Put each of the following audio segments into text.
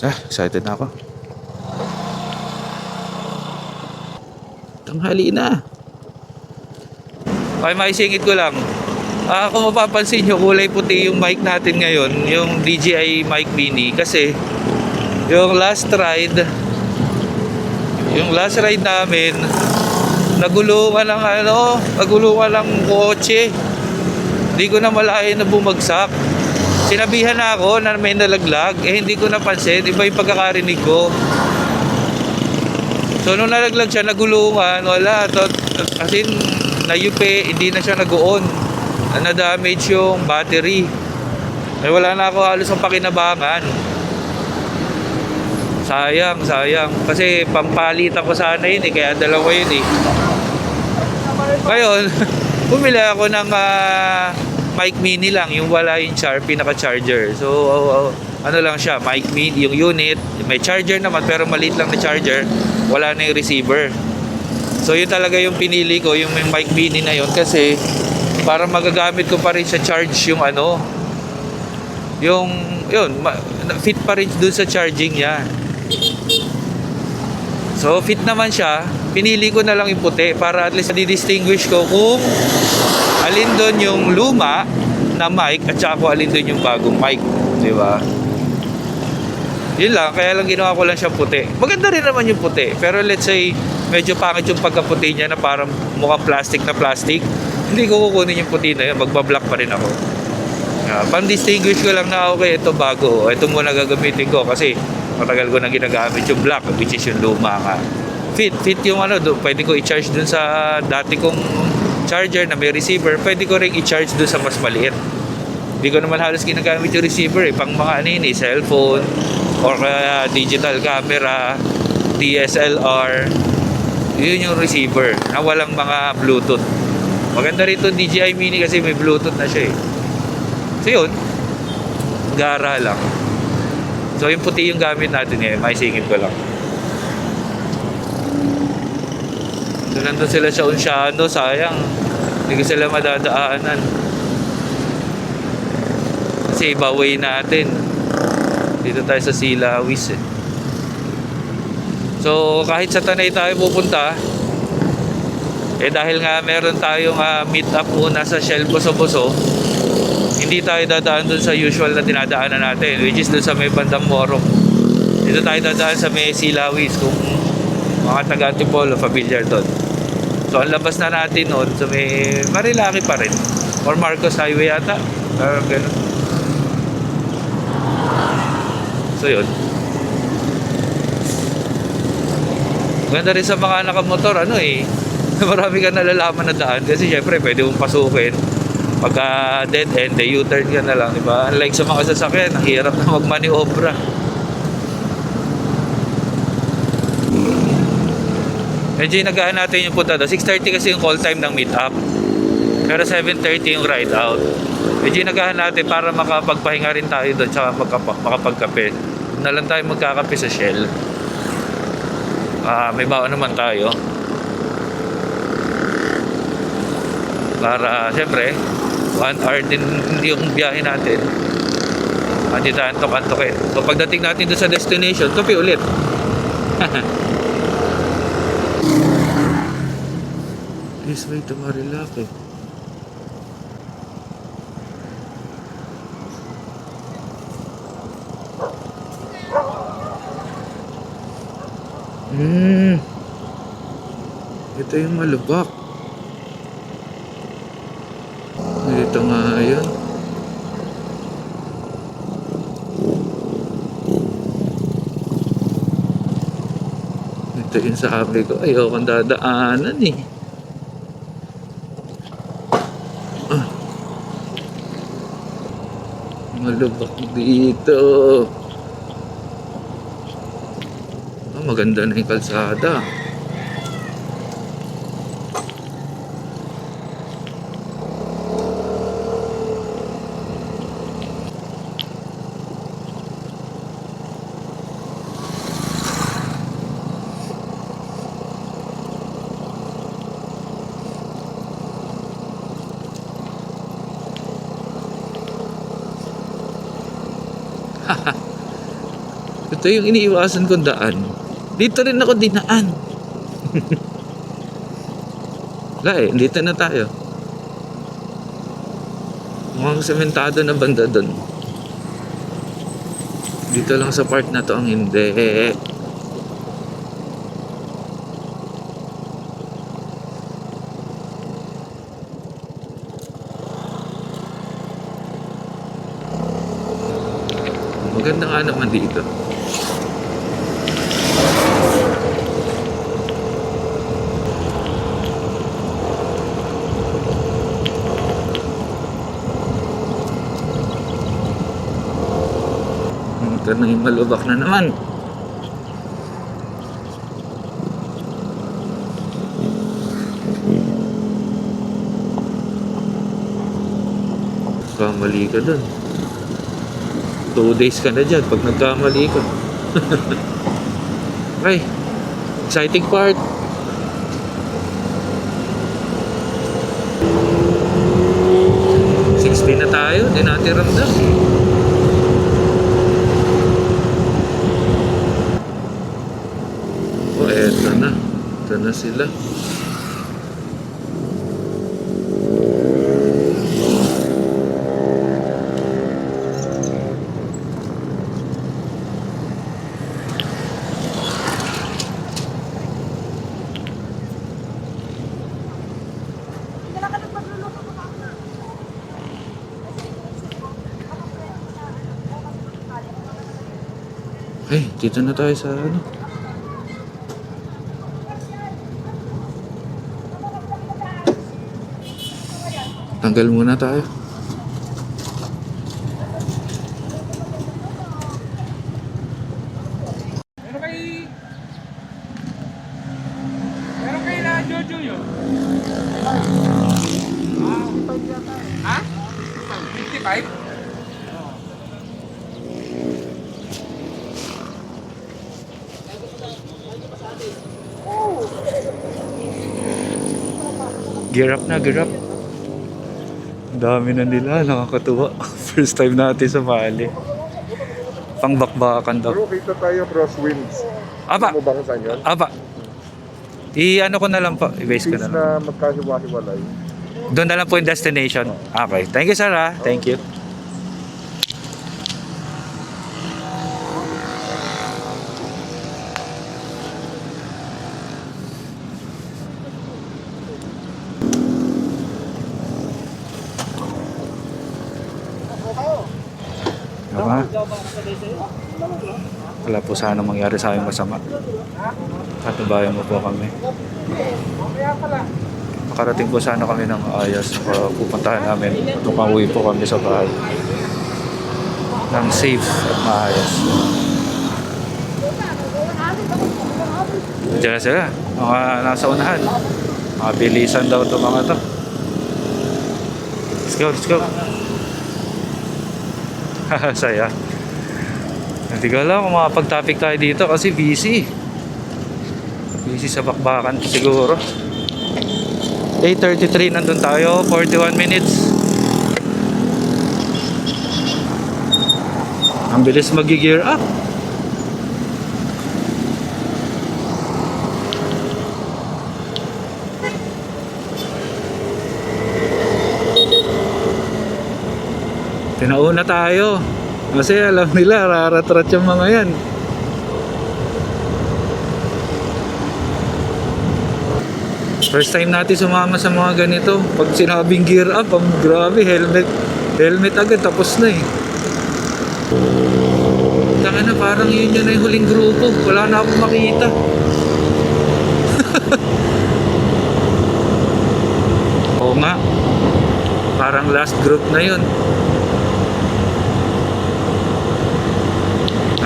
Excited na ako. Tanghali na. Okay, maisingit ko lang. Kung mapapansin nyo, kulay puti yung mic natin ngayon, yung DJI Mic Mini, kasi yung last ride namin, nagulungan ng kotse. Hindi ko na malayan na bumagsak. Sinabihan na ako na may nalaglag, hindi ko napansin, iba yung pagkakarinig ko. So nung nalaglag siya, nagulungan, wala, as in, nayupi, hindi na siya nag-on. Na-damage yung battery. Wala na ako halos ang pakinabangan. Sayang. Kasi pampalit ako sana yun kaya dalawa yun Ngayon, bumili ako ng mic mini lang, yung wala yung pinaka-charger. So, ano lang siya, mic mini, yung unit, may charger naman pero maliit lang na charger, wala na yung receiver. So, yun talaga yung pinili ko, yung mic mini na yun, kasi para magagamit ko pa rin sa charge yung fit pa rin dun sa charging niya. So, fit naman siya. Pinili ko na lang yung puti para at least di-distinguish ko kung alin doon yung luma na mic at saka kung alin doon yung bagong mic, di ba? Yun lang, kaya lang ginawa ko lang siya puti. Maganda rin naman yung puti, pero let's say medyo pangit yung pagkaputi niya na parang mukhang plastic na plastic. Hindi ko kukunin yung puti na yun, magbablock pa rin ako. Pang-distinguish ko lang na okay, ito bago, ito muna gagamitin ko kasi matagal ko na ginagamit yung black, which is yung luma nga. Fit yung pwede ko i-charge dun sa dati kong charger na may receiver, pwede ko rin i-charge dun sa mas maliit. Hindi ko naman halos ginagamit yung receiver pang mga cellphone or digital camera, DSLR. Yun yung receiver na walang mga Bluetooth. Maganda rin itong DJI Mini kasi may Bluetooth na siya So yun, gara lang. So yung puti yung gamit natin ngayon, maisingit ko lang. So nandun sila sa Unsyano, sayang. Hindi ko sila madadaanan. Kasi iba way natin. Dito tayo sa Silawis So kahit sa Tanay tayo pupunta, dahil nga meron tayong meet up muna sa Shell Boso-Boso, hindi tayo dadaan dun sa usual na dinadaanan natin, which is dun sa may bandang Morong. Dito tayo dadaan sa may Silawis, kung mga taga-Antipolo familiar doon. So ang labas na natin noon sa may Marilaki pa rin, or Marcos Highway yata, ganun. So yun, ganda rin sa mga nakamotor, marami ka nalalaman na daan kasi syempre pwede mong pasukin pagka dead end, U-turn ka na lang, diba? Unlike sa mga sasakyan, ang hirap na magmaniobra. Medyo nagahan natin yung punta doon. 6:30 kasi yung call time ng meet up, pero 7:30 yung ride out. Medyo nagahan natin para makapagpahinga rin tayo doon tsaka makapagkape. Na lang tayo magkakape sa Shell. May baon naman tayo para syempre 1 hour din yung biyahe natin. Hindi tayo antok-antokin. So pagdating natin doon sa destination, kape ulit. This way to Marilaki. Ito yung Malubak. Dito nga yun. Ito yung sabi ko, ayokong dadaanan Malubak dito. Maganda na yung kalsada. Ito yung iniiwasan kong daan. Dito rin ako dinaan. Wala eh, dito na tayo. Mukhang sementado na banda doon. Dito lang sa part na to ang hindi. Maganda nga naman dito. Ito na yung malubak na naman. Kamali ka dun. 2 days ka na dyan pag nagkamali ka. Okay, exciting part. Na tayo, di natin ramdam. Oh, eto na. Ito na sila. Eh, dito na tayo sa ano. Tanggal muna tayo. Meron kay na Jojo yun. Ha? 55? Gear up na, gear up. Ang dami na nila, nakakatuwa. First time natin sa Bali. Pangbakbakan daw. Bro, kita tayo crosswinds. Apa, Ano mo ba kung saan yun? apa. I-ano ko na lang po, i-base ko na Things lang. na magkahiwa-hiwalay. Doon na lang po yung destination. Okay, thank you sir ha. Thank you. Wala po sana mangyari sa amin masama. Katubayan mo po kami. Makarating po sana kami ng ayos. Pupuntahan namin. Tumawi po kami sa bahay. Nang safe at maayos. Diyan na sila. Mga nasa unahan. Mga bilisan daw ito mga to. Let's go, let's go. Saya. Hindi ko alam kung makapag-topic tayo dito kasi busy. Busy sa bakbakan siguro. 8:33 nandun tayo, 41 minutes. Ang bilis mag-gear up. Tinauna tayo. Kasi alam nila, rarat-rat yung mga yan. First time natin sumama sa mga ganito. Pag sinabing gear up, grabe, helmet agad, tapos na eh. Taka na, parang yun na yung huling grupo. Wala na akong makita. Oo nga. Parang last group na yun.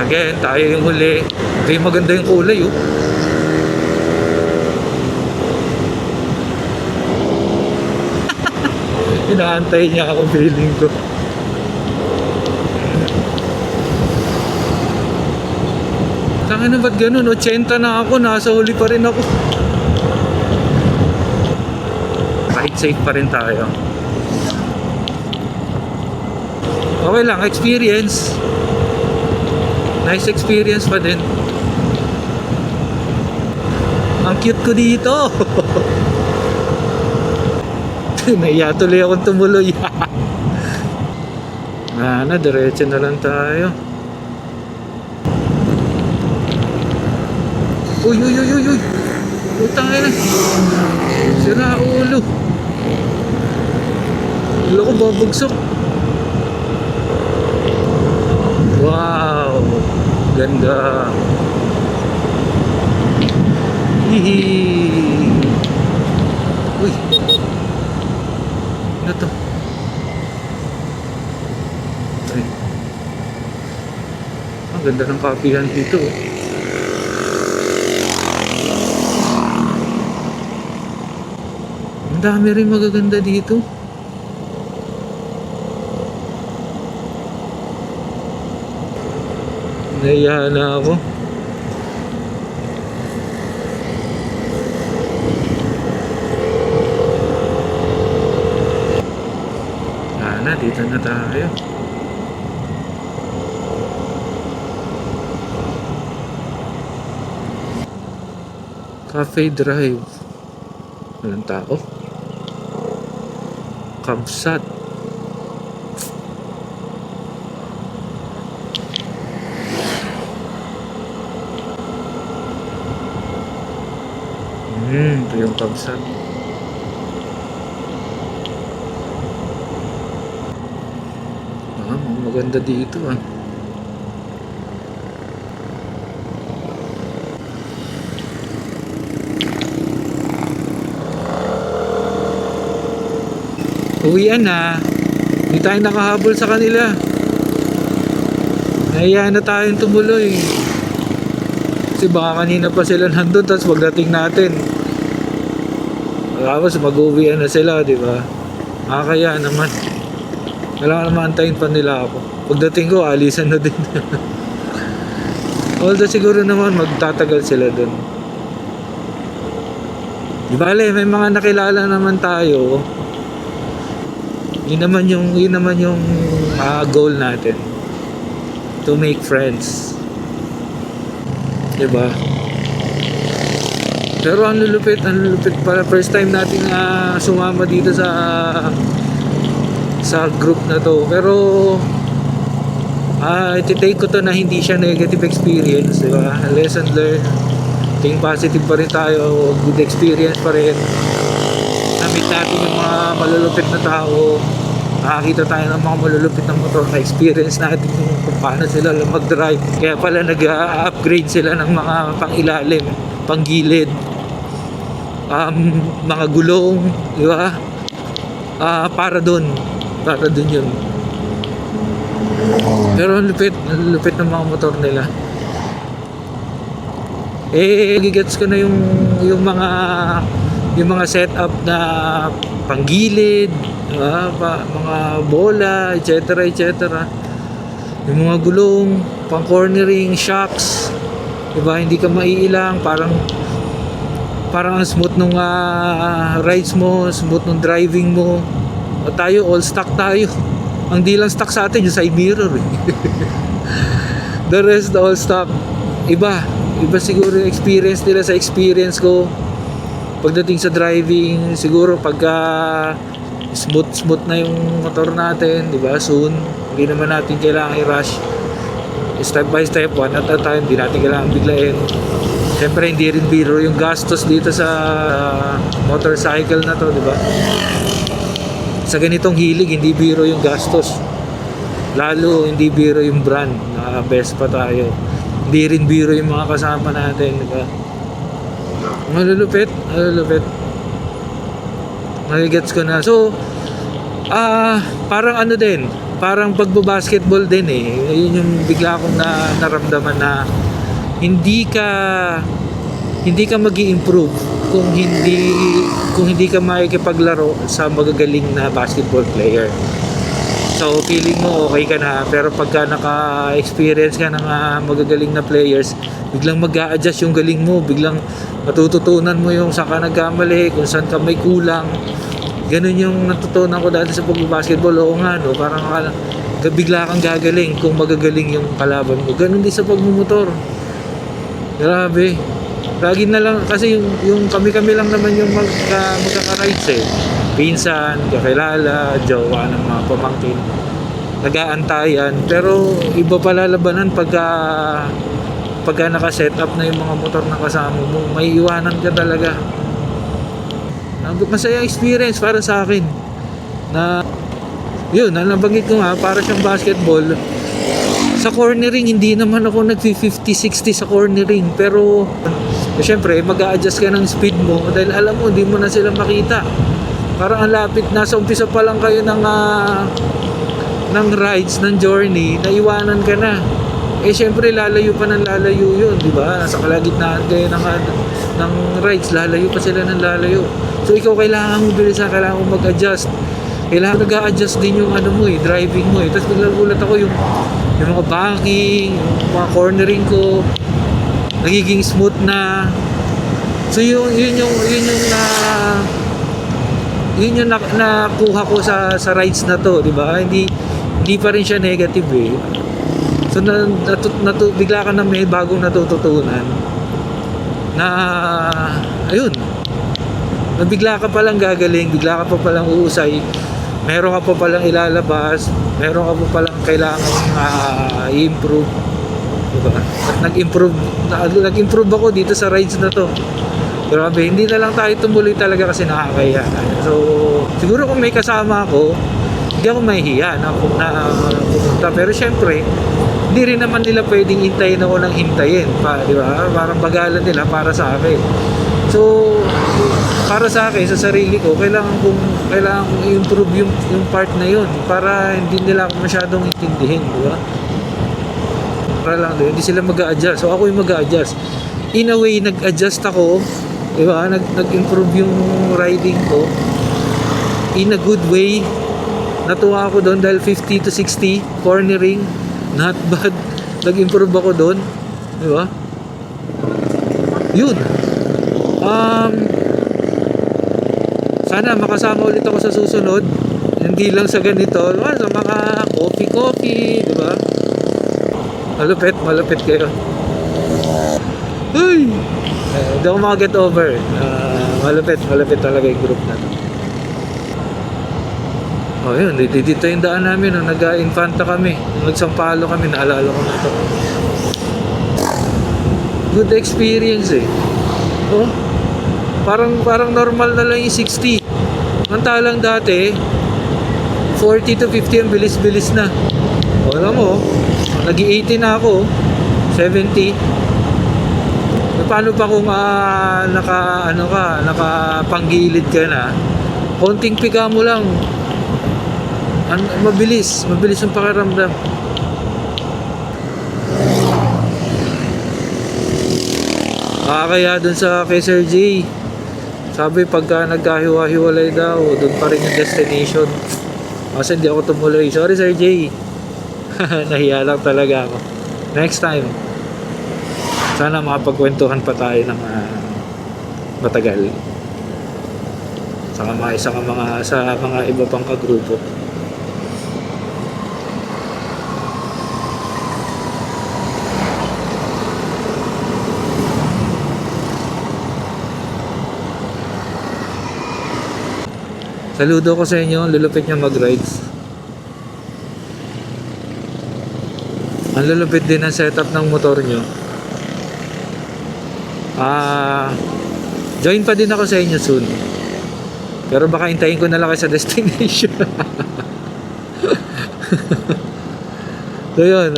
Again, tayo yung huli. Kaya maganda yung kulay, oh. Inaantay niya ako, feeling ko. Saka na ba't ganun? 80 na ako, nasa huli pa rin ako. Kahit safe pa rin tayo. Okay lang, experience. Nice experience pa din. Ang cute ko dito. Naiya tuloy akong tumuloy. Diretso na lang tayo. Uy. Utang na. Sira ulo. Ulo ko babagsak. Wow. Ganda. Hihi. Uy. Ano to? Ay. Ang ganda ng kapihan dito. Ang dami rin magaganda dito. Naiyahan na ako. Dito na tayo. Cafe Drive. Walang tao. Kamsat. Ito yung Kamsat. Maganda dito ah. Uwian na. Hindi tayo nakahabol sa kanila. Nahiya na tayong tumuloy. Kasi baka kanina pa sila nandun, tapos pagdating natin tapos mag-uwian na sila, di ba? Kaya naman. Kailangan naman antayin pa nila ako. Pagdating ko, alisan na din. Although siguro naman magtatagal sila dun. Di bale, may mga nakilala naman tayo. Yun naman yung goal natin. To make friends. Di ba? Pero ang lulupit para first time natin sumama dito sa group na to. Pero iti-take ko to na hindi siya negative experience, di ba? Lesson learned. Think positive pa rin tayo, good experience pa rin. Namit natin yung mga malulupit na tao. Nakakita tayo ng mga malulupit na motor, na experience natin kung paano sila mag-drive. Kaya pala nag-upgrade sila ng mga pang-ilalim, pang-gilid, mga gulong, di ba? Para dun yun. Pero ang lupit ng mga motor nila. Gigets ko na yung mga setup na panggilid, mga bola, etc. Yung mga gulong, pang cornering, shocks, diba? Hindi ka maiilang, parang ang smooth nung rides mo, smooth nung driving mo. At tayo, all stock tayo. Ang di lang stock sa atin, yung side mirror eh. The rest, all stock. Iba siguro yung experience nila sa experience ko. Pagdating sa driving, siguro pagka smooth na yung motor natin, di ba? Soon, hindi naman natin kailangan i-rush. Step by step, one at a time, hindi natin kailangan biglain. Siyempre, hindi rin biro yung gastos dito sa motorcycle na to, di ba? Sa ganitong hilig, hindi biro yung gastos. Lalo, hindi biro yung brand. Best pa tayo. Hindi rin biro yung mga kasama natin, di ba? Malulupit. Nagigets ko na. So, parang ano din, parang pagbabasketball din eh. Yun yung bigla akong naramdaman na hindi ka magi-improve kung hindi ka makikipaglaro sa magagaling na basketball player. So feeling mo okay ka na, pero pagka naka-experience ka ng magagaling na players, biglang mag-a-adjust yung galing mo, biglang matututunan mo yung saan ka nagkamali, kung saan ka may kulang. Ganun yung natutunan ko dati sa pag-basketball. Oo nga, no? Parang bigla kang gagaling kung magagaling yung kalaban mo. Ganun din sa pagmumotor. Grabe. Lagi na lang, kasi yung kami-kami lang naman yung magkaka-rides eh. Pinsan, kakilala, jowa ng mga pamangkin. Nag-aantayan. Pero iba pala labanan pagka naka-set up na yung mga motor na kasama mo. May iwanan ka talaga. Masaya experience para sa akin. Na yun, nabanggit ko nga, para siyang basketball. Sa cornering, hindi naman ako nag-50-60 sa cornering. Pero syempre, mag-a-adjust ka ng speed mo dahil alam mo, hindi mo na sila makita. Parang ang lapit, nasa umpisa pa lang kayo ng rides, ng journey, naiwanan ka na. Eh syempre, lalayo pa ng lalayo yun, di ba? Nasa kalagitnaan kayo ng rides, lalayo pa sila ng lalayo. So ikaw kailangan mo bilisan, kailangan mo mag-adjust. Kailangan nag-a-adjust din yung ano mo driving mo Tapos nagulat ako yung mga banking, yung mga cornering ko, nagiging smooth na. So yun yung nakuha ko sa rides na to, di ba? Hindi pa rin siya negative eh. So bigla ka na may bagong natututunan na ayun, na bigla ka palang gagaling, bigla ka pa palang uusay, meron ka pa palang ilalabas, meron ka pa palang kailangan i-improve, diba? Nag-improve ako dito sa rides na to. Grabe, hindi na lang tayo tumuloy talaga kasi nakakaya. So siguro kung may kasama ako, hindi ako mahihiya na pumunta. Pero syempre, hindi rin naman nila pwedeng hintayin ako ng hintayin pa, di ba? Parang bagalan nila para sa akin. So para sa akin, sa sarili ko, kailangan kong i-improve yung part na yun para hindi nila ako masyadong intindihin, di ba? Para lang doon, hindi sila mag-a-adjust. So ako yung mag-a-adjust. In a way, nag-adjust ako, di ba? Nag-improve yung riding ko in a good way. Natuwa ako doon dahil 50 to 60 cornering, not bad. Nag-improve ako doon, di ba? Yun. Sana makasama ulit ako sa susunod. Hindi lang sa ganito, sa mga coffee, di ba? Malupit kayo. Uy! Hindi ako makaget over. Malupit talaga yung group na to. Oh, yun, dito yung daan namin, nag-infanta kami, nagsampalo kami, naalala ko na to. Good experience eh. Oh, parang normal na lang yung 60. Mantalang dati, 40 to 50 ang bilis-bilis na. O, alam mo, nag-80 na ako, 70. Paano pa kung nakapanggilid ka na, konting piga mo lang, mabilis yung pakiramdam. Kaya dun sa kay Sir J, sabi pagka nagkahiwa-hiwalay daw, dun pa rin yung destination. Kasi hindi ako tumuloy. Sorry Sir J. Nahiya lang talaga ako. Next time, sana makapagkwentuhan pa tayo ng matagal. Sa mga iba pang kagrupo. Saludo ko sa inyo, lulupit nyo mag-rides. Ang lulupit din ang setup ng motor nyo. Join pa din ako sa inyo soon. Pero baka hintayin ko na lang kayo sa destination. So yun,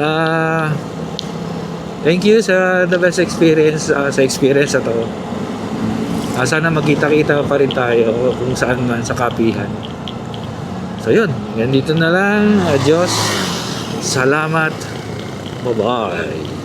thank you sa the best experience, sa experience na to. Sana magkita-kita pa rin tayo kung saan man sa kapihan. So yun, yan dito na lang. Adios. Salamat. Bye-bye.